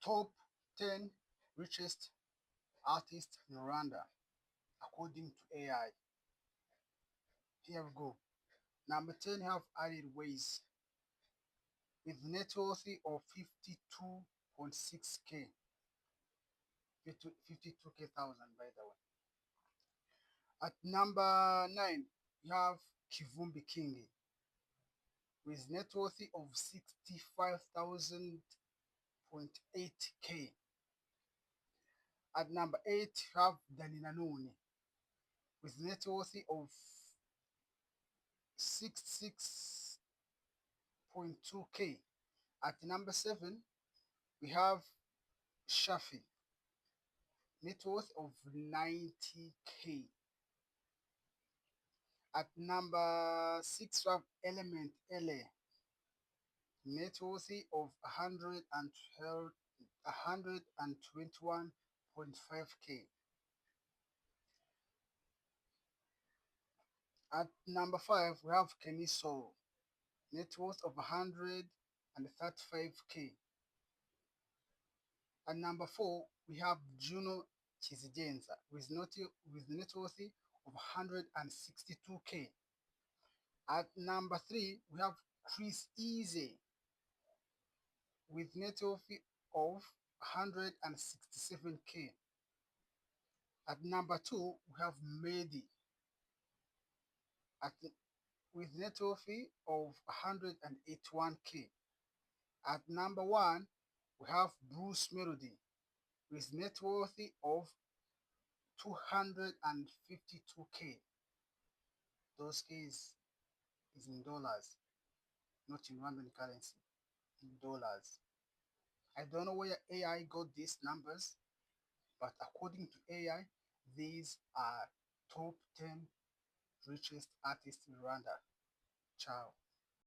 Top 10 richest artists in Rwanda according to AI. Here we go. Number 10 have added ways with net worth of 52.6k, 52k thousand by the way. At number 9, we have Kivumbi King with net worth of 65,000.8k. At number 8, we have Daninanoni with net worth of 66.2k. At number 7, we have Shafi, net worth of 90k. At number 6, we have Element LA, net worth of 121.5k. At number 5, we have Kenny Soul, net worth of 135k. At number 4, we have Juno Chizigenza with net worth of 162k. At number 3, we have Chris Easy with net worth of 167k. At number 2, we have Mehdi with net worth of 181k. At number 1, we have Bruce Melody with net worth of 252k. Those K's is in dollars, not in Rwandan currency, in dollars. I don't know where AI got these numbers, but according to AI, these are top 10 richest artists in Rwanda. Ciao.